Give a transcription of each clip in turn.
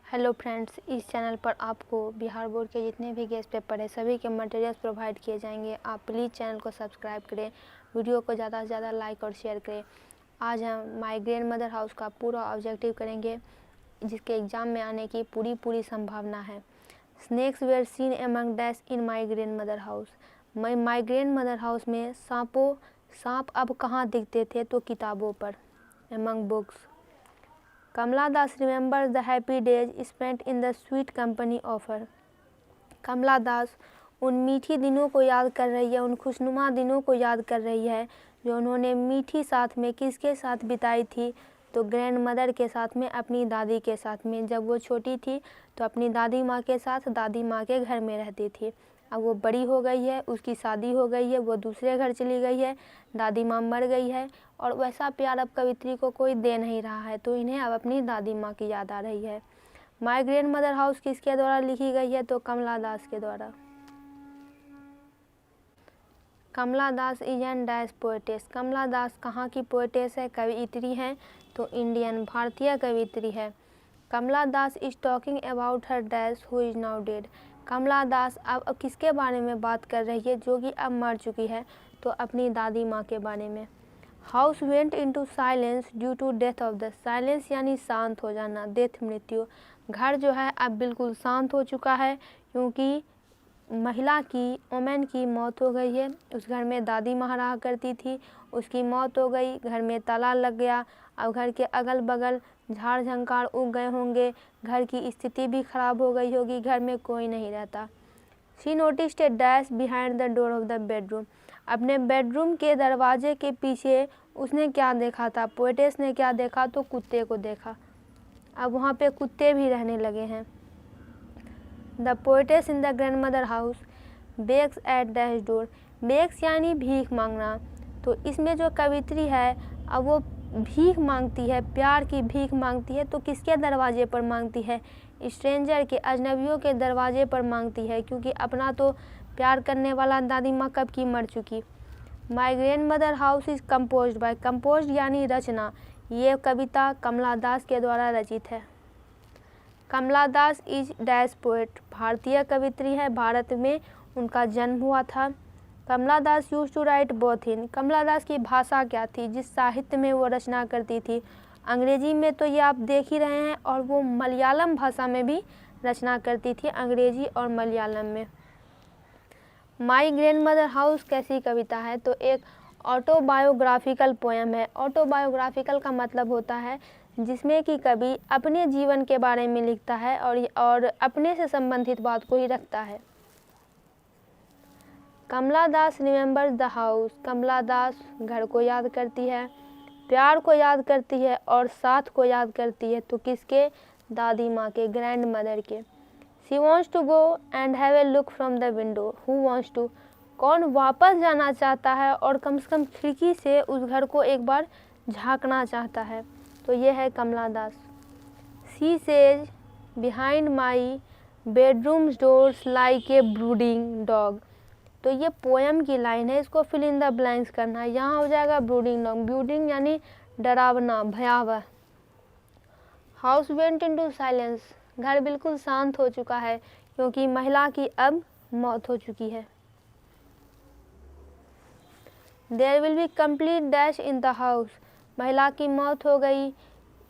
Hello friends, इस channel पर आपको बिहार बोर्ड के जितने भी गेस्ट पेपर है सभी के मटेरियल्स प्रोवाइड किए जाएंगे। आप प्लीज़ चैनल को सब्सक्राइब करें, वीडियो को ज़्यादा से ज़्यादा लाइक और शेयर करें। आज हम माय ग्रैंड मदर हाउस का पूरा ऑब्जेक्टिव करेंगे, जिसके एग्ज़ाम में आने की पूरी संभावना है। Snakes were seen among dash in my grandmother house. My grandmother house में सांप अब कहाँ दिखते थे? तो किताबों पर, among books. Kamala Das remembers the happy days spent in the sweet company of her. Kamala Das उन मीठी दिनों को याद कर रही है, उन खुशनुमा दिनों को याद कर रही है जो उन्होंने मीठी साथ में किसके साथ बिताई थी? तो ग्रैंड मदर के साथ में, अपनी दादी के साथ में। जब वो छोटी थी तो अपनी दादी माँ के साथ दादी माँ के घर में रहती थी। अब वो बड़ी हो गई है, उसकी शादी हो गई है, वो दूसरे घर चली गई है, दादी माँ मर गई है और वैसा प्यार अब कवित्री को कोई दे नहीं रहा है, तो इन्हें अब अपनी दादी माँ की याद आ रही है। माय ग्रैंड मदर हाउस किसके द्वारा लिखी गई है? तो कमला दास के द्वारा। कमला Das is an dash poetess. कमला दास कहाँ की पोएटेस है? कवियत्री हैं, तो इंडियन, भारतीय कवियत्री है। Kamala Das is talking about her dash who is now dead. Kamala Das अब किसके बारे में बात कर रही है जो कि अब मर चुकी है? तो अपनी दादी माँ के बारे में। House went into silence due to death of the. Silence यानी शांत हो जाना, डेथ मृत्यु। घर जो है अब बिल्कुल शांत हो चुका है क्योंकि महिला की, वोमेन की मौत हो गई है। उस घर में दादी माँ रहा करती थी, उसकी मौत हो गई, घर में ताला लग गया। अब घर के अगल बगल झाड़ झंकार उग गए होंगे, घर की स्थिति भी खराब हो गई होगी, घर में कोई नहीं रहता। She noticed A dash behind the door of the bedroom. अपने बेडरूम के दरवाजे के पीछे उसने क्या देखा था? पोएटेस ने क्या देखा? तो कुत्ते को देखा। अब वहाँ पे कुत्ते भी रहने लगे हैं। The poetess in the grandmother house begs at dash door. Begs यानी भीख मांगना। तो इसमें जो कवित्री है अब वो भीख मांगती है, प्यार की भीख मांगती है। तो किसके दरवाजे पर मांगती है? स्ट्रेंजर के, अजनबियों के दरवाजे पर मांगती है, क्योंकि अपना तो प्यार करने वाला दादी माँ कब की मर चुकी। My grandmother house is composed bye. Composed यानी रचना। ये कविता कमला दास के द्वारा रचित है। Kamala Das is dash poet. भारतीय कवित्री है, भारत में उनका जन्म हुआ था। Kamala Das use to write both in. Kamala Das की भाषा क्या थी जिस साहित्य में वो रचना करती थी? अंग्रेजी में तो ये आप देख ही रहे हैं, और वो मलयालम भाषा में भी रचना करती थी, अंग्रेजी और मलयालम में। माय ग्रैंड मदर हाउस कैसी कविता है? तो एक ऑटोबायोग्राफिकल पोएम है। ऑटोबायोग्राफिकल का मतलब होता है जिसमें कि कवि अपने जीवन के बारे में लिखता है और अपने से संबंधित बात को ही रखता है। Kamala Das remembers the house. कमला दास घर को याद करती है, प्यार को याद करती है और साथ को याद करती है। तो किसके? दादी माँ के, ग्रैंड मदर के। She wants to go and have a look from the window. Who wants to? कौन वापस जाना चाहता है और कम से कम खिड़की से उस घर को एक बार झांकना चाहता है? तो ये है Kamala Das. She says behind my bedroom doors like a brooding dog. तो ये पोएम की लाइन है, इसको फिल इन द ब्लैंक्स करना है। यहाँ हो जाएगा ब्रूडिंग डॉग। ब्रूडिंग यानी डरावना, भयावह। House went into silence. घर बिल्कुल शांत हो चुका है क्योंकि महिला की अब मौत हो चुकी है। There will be complete dash in the house. महिला की मौत हो गई,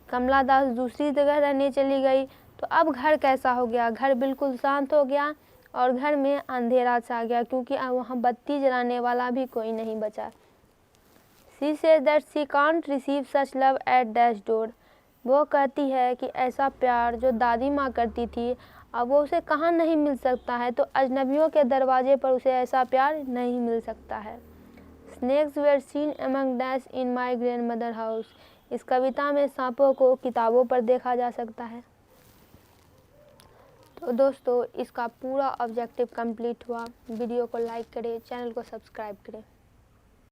कमला दास दूसरी जगह रहने चली गई, तो अब घर कैसा हो गया? घर बिल्कुल शांत हो गया और घर में अंधेरा छा गया क्योंकि अब वहाँ बत्ती जलाने वाला भी कोई नहीं बचा। She says that she can't receive such love at dash door. वो कहती है कि ऐसा प्यार जो दादी माँ करती थी अब वो उसे कहाँ नहीं मिल सकता है, तो अजनबियों के दरवाजे पर उसे ऐसा प्यार नहीं मिल सकता है। Snakes were seen among dash in my grandmother house. इस कविता में सांपों को किताबों पर देखा जा सकता है। तो दोस्तों, इसका पूरा ऑब्जेक्टिव कंप्लीट हुआ। वीडियो को लाइक करें, चैनल को सब्सक्राइब करें।